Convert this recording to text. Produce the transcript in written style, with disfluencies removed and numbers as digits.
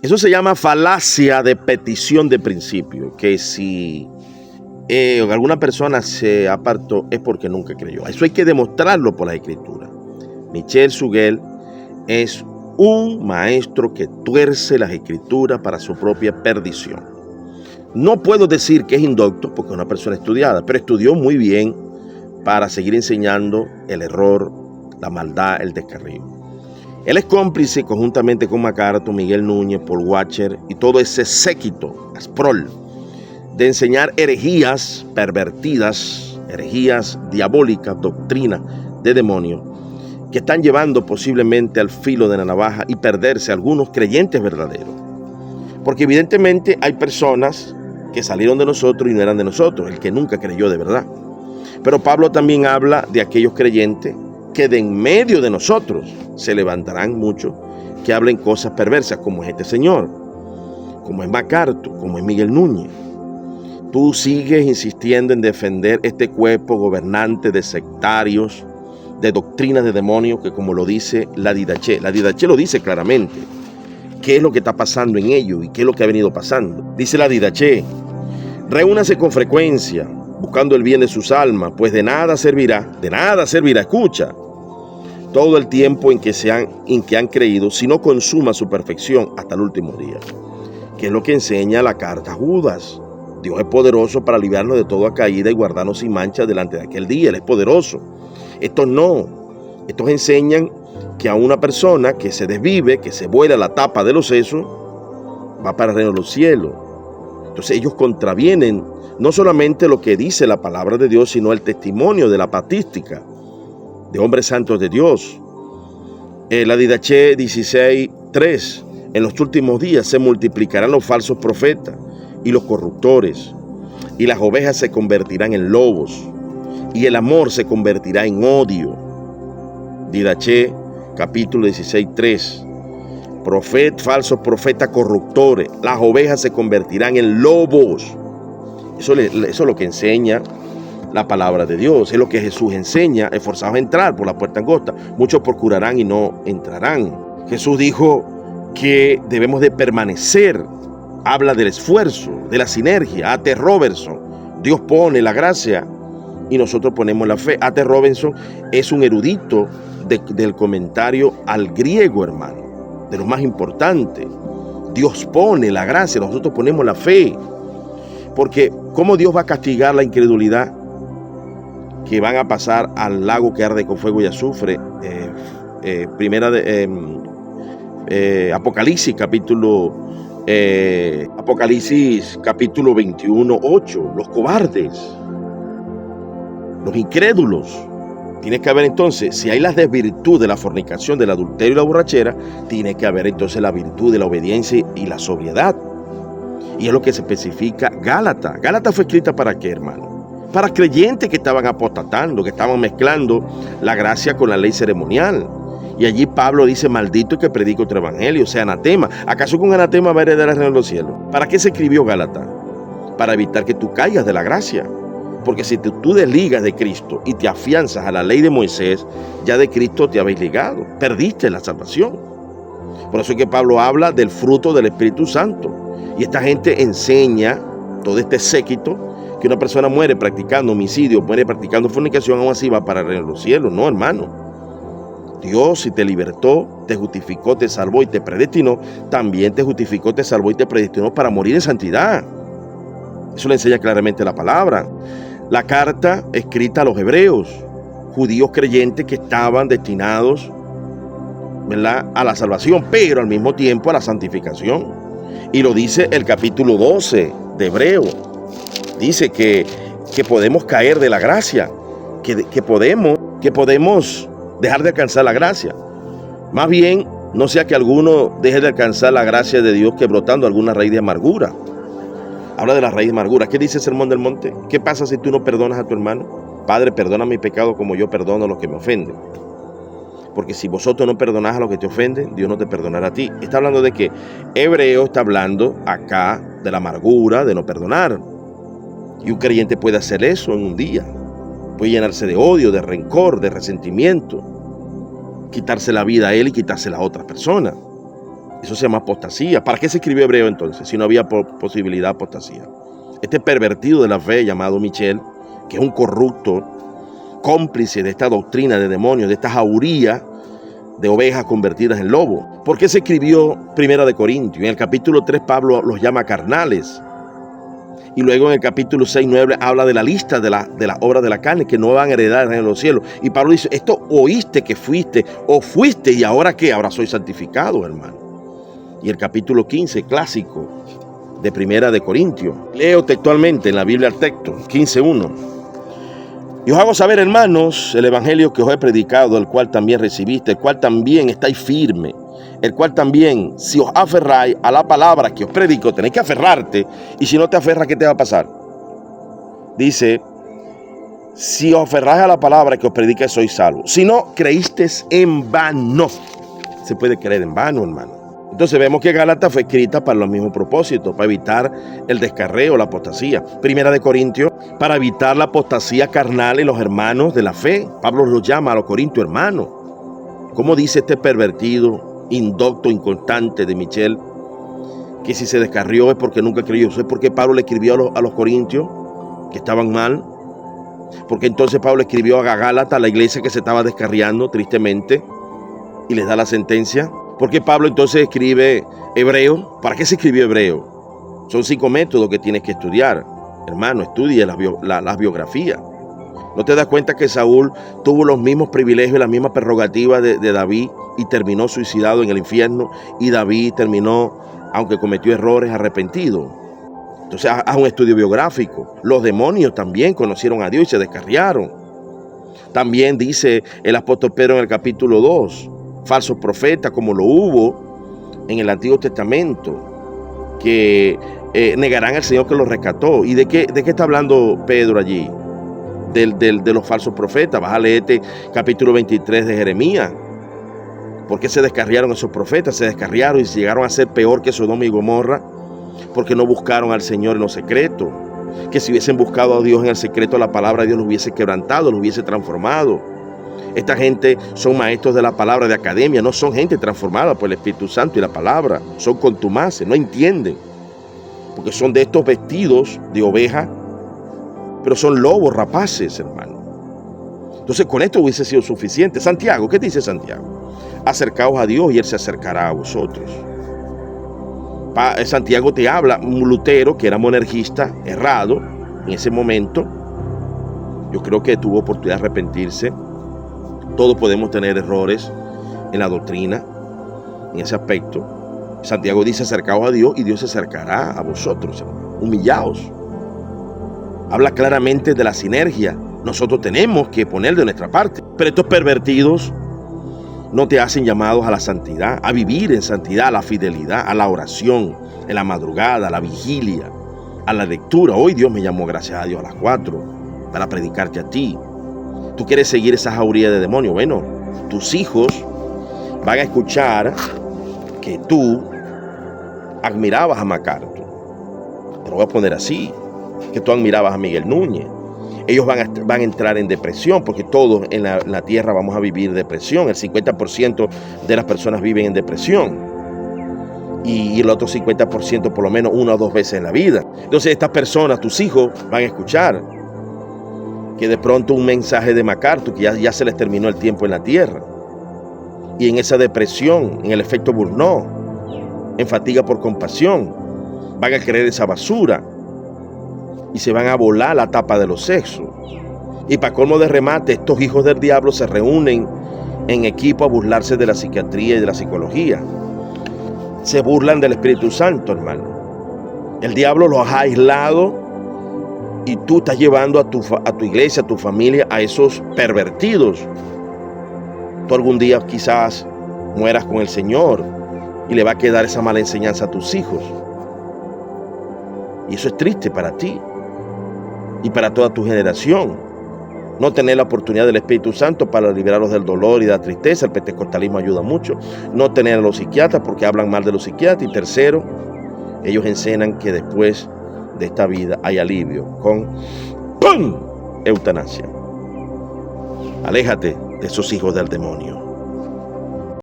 Eso se llama falacia de petición de principio, que si alguna persona se apartó es porque nunca creyó. Eso hay que demostrarlo por la Escritura. Michel Suguel es un maestro que tuerce las Escrituras para su propia perdición. No puedo decir que es indocto porque es una persona estudiada, pero estudió muy bien para seguir enseñando el error, la maldad, el descarrío. Él es cómplice conjuntamente con MacArthur, Miguel Núñez, Paul Washer y todo ese séquito, Sproul, de enseñar herejías pervertidas, herejías diabólicas, doctrinas de demonios, que están llevando posiblemente al filo de la navaja y perderse algunos creyentes verdaderos. Porque evidentemente hay personas que salieron de nosotros y no eran de nosotros, el que nunca creyó de verdad. Pero Pablo también habla de aquellos creyentes que de en medio de nosotros se levantarán muchos que hablen cosas perversas, como es este señor, como es MacArthur, como es Miguel Núñez. Tú sigues insistiendo en defender este cuerpo gobernante de sectarios, de doctrinas de demonios, que como lo dice la Didache lo dice claramente, qué es lo que está pasando en ellos y qué es lo que ha venido pasando. Dice la Didache: reúnase con frecuencia, buscando el bien de sus almas, pues de nada servirá, escucha, todo el tiempo en que han creído, si no consuma su perfección hasta el último día. Que es lo que enseña la carta a Judas. Dios es poderoso para librarnos de toda caída y guardarnos sin mancha delante de aquel día. Él es poderoso. Estos no. Estos enseñan que a una persona que se desvive, que se vuela la tapa de los sesos, va para el reino de los cielos. Entonces ellos contravienen no solamente lo que dice la palabra de Dios, sino el testimonio de la patrística de hombres santos de Dios. La Didache 16:3: en los últimos días se multiplicarán los falsos profetas y los corruptores, y las ovejas se convertirán en lobos, y el amor se convertirá en odio. Didache capítulo 16:3: falsos profetas corruptores, las ovejas se convertirán en lobos. Eso es lo que enseña la palabra de Dios, es lo que Jesús enseña, esforzados a entrar por la puerta angosta. Muchos procurarán y no entrarán. Jesús dijo que debemos de permanecer, habla del esfuerzo, de la sinergia. A.T. Robertson: Dios pone la gracia y nosotros ponemos la fe. A.T. Robertson es un erudito del comentario al griego, hermano, de lo más importante. Dios pone la gracia, nosotros ponemos la fe. Porque ¿cómo Dios va a castigar la incredulidad? Que van a pasar al lago que arde con fuego y azufre. Apocalipsis capítulo 21:8. Los cobardes, los incrédulos. Tiene que haber entonces, si hay la desvirtud de la fornicación, del adulterio y la borrachera, tiene que haber entonces la virtud de la obediencia y la sobriedad. Y es lo que se especifica Gálatas. Gálatas fue escrita ¿para qué, hermano? Para creyentes que estaban apostatando, que estaban mezclando la gracia con la ley ceremonial. Y allí Pablo dice: maldito el que predica otro evangelio, o sea, anatema. ¿Acaso con anatema va a heredar el reino de los cielos? ¿Para qué se escribió Gálatas? Para evitar que tú caigas de la gracia. Porque si tú desligas de Cristo y te afianzas a la ley de Moisés, ya de Cristo te habéis ligado, perdiste la salvación. Por eso es que Pablo habla del fruto del Espíritu Santo. Y esta gente enseña, todo este séquito, que una persona muere practicando homicidio, muere practicando fornicación, aún así va para el reino de los cielos. No, hermano. Dios, si te libertó, te justificó, te salvó y te predestinó, también te justificó, te salvó y te predestinó para morir en santidad. Eso le enseña claramente la palabra. La carta escrita a los hebreos, judíos creyentes que estaban destinados, ¿verdad?, a la salvación, pero al mismo tiempo a la santificación. Y lo dice el capítulo 12 de Hebreo. Dice que podemos caer de la gracia, que podemos dejar de alcanzar la gracia. Más bien, no sea que alguno deje de alcanzar la gracia de Dios que brotando alguna raíz de amargura. Habla de la raíz de amargura. ¿Qué dice el Sermón del Monte? ¿Qué pasa si tú no perdonas a tu hermano? Padre, perdona mi pecado como yo perdono a los que me ofenden. Porque si vosotros no perdonás a los que te ofenden, Dios no te perdonará a ti. Está hablando de que Hebreo está hablando acá de la amargura, de no perdonar. Y un creyente puede hacer eso en un día. Puede llenarse de odio, de rencor, de resentimiento. Quitarse la vida a él y quitársela a otra persona. Eso se llama apostasía. ¿Para qué se escribió Hebreo entonces, si no había posibilidad de apostasía? Este pervertido de la fe llamado Michel, que es un corrupto, cómplice de esta doctrina de demonios, de esta jauría de ovejas convertidas en lobo. ¿Por qué se escribió Primera de Corintios? En el capítulo 3 Pablo los llama carnales. Y luego en el capítulo 6, 9 habla de la lista de las obras de la carne que no van a heredar en los cielos. Y Pablo dice, esto oíste que fuiste o fuiste y ahora ¿qué? Ahora soy santificado, hermano. Y el capítulo 15, clásico de Primera de Corintios. Leo textualmente en la Biblia el texto, 15:1. Y os hago saber, hermanos, el evangelio que os he predicado, el cual también recibiste, el cual también estáis firme, el cual también, si os aferráis a la palabra que os predico, tenéis que aferrarte, y si no te aferras, ¿qué te va a pasar? Dice, si os aferráis a la palabra que os predica, sois salvos. Si no, creísteis en vano. Se puede creer en vano, hermano. Entonces vemos que Gálatas fue escrita para los mismos propósitos, para evitar el descarreo, la apostasía. Primera de Corintios, para evitar la apostasía carnal en los hermanos de la fe. Pablo los llama a los corintios hermanos. ¿Cómo dice este pervertido, indocto, inconstante de Michel, que si se descarrió es porque nunca creyó? ¿Eso es porque Pablo le escribió a los corintios que estaban mal? Porque entonces Pablo escribió a Gálatas, a la iglesia que se estaba descarriando tristemente, y les da la sentencia. ¿Por qué Pablo entonces escribe Hebreo? ¿Para qué se escribió Hebreo? Son 5 métodos que tienes que estudiar. Hermano, estudie las biografías. ¿No te das cuenta que Saúl tuvo los mismos privilegios y las mismas prerrogativas de David y terminó suicidado en el infierno? Y David terminó, aunque cometió errores, arrepentido. Entonces haz un estudio biográfico. Los demonios también conocieron a Dios y se descarriaron. También dice el apóstol Pedro en el capítulo 2, falsos profetas como lo hubo en el Antiguo Testamento, que negarán al Señor que los rescató. ¿Y de qué está hablando Pedro allí? De los falsos profetas. Vas a leerte capítulo 23 de Jeremías. ¿Por qué se descarriaron esos profetas? Se descarriaron y llegaron a ser peor que Sodoma y Gomorra, porque no buscaron al Señor en lo secreto. Que si hubiesen buscado a Dios en el secreto, la palabra de Dios los hubiese quebrantado, los hubiese transformado. Esta gente son maestros de la palabra de academia, no son gente transformada por el Espíritu Santo y la palabra. Son contumaces, no entienden. Porque son de estos vestidos de oveja, pero son lobos rapaces, hermano. Entonces con esto hubiese sido suficiente. Santiago, ¿qué dice Santiago? Acercaos a Dios y Él se acercará a vosotros. Santiago te habla, un Lutero que era monergista, errado en ese momento. Yo creo que tuvo oportunidad de arrepentirse. Todos podemos tener errores en la doctrina, en ese aspecto. Santiago dice, acercaos a Dios y Dios se acercará a vosotros, hermano. Humillaos. Habla claramente de la sinergia. Nosotros tenemos que poner de nuestra parte. Pero estos pervertidos no te hacen llamados a la santidad, a vivir en santidad, a la fidelidad, a la oración, en la madrugada, a la vigilia, a la lectura. Hoy Dios me llamó, gracias a Dios, a las 4 para predicarte a ti. ¿Tú quieres seguir esa jauría de demonios? Bueno, tus hijos van a escuchar que tú admirabas a MacArthur. Te lo voy a poner así, que tú admirabas a Miguel Núñez. Ellos van a entrar en depresión, porque todos en la tierra vamos a vivir depresión. El 50% de las personas viven en depresión. Y el otro 50% por lo menos 1 o 2 veces en la vida. Entonces estas personas, tus hijos, van a escuchar que de pronto un mensaje de MacArthur, que ya se les terminó el tiempo en la tierra. Y en esa depresión, en el efecto Burnout, en fatiga por compasión, van a creer esa basura y se van a volar la tapa de los sexos. Y para colmo de remate, estos hijos del diablo se reúnen en equipo a burlarse de la psiquiatría y de la psicología. Se burlan del Espíritu Santo, hermano. El diablo los ha aislado y tú estás llevando a tu iglesia, a tu familia, a esos pervertidos. Tú algún día quizás mueras con el Señor y le va a quedar esa mala enseñanza a tus hijos. Y eso es triste para ti y para toda tu generación. No tener la oportunidad del Espíritu Santo para liberarlos del dolor y de la tristeza. El pentecostalismo ayuda mucho. No tener a los psiquiatras porque hablan mal de los psiquiatras. Y tercero, ellos enseñan que después de esta vida hay alivio con ¡pum! Eutanasia. Aléjate de esos hijos del demonio.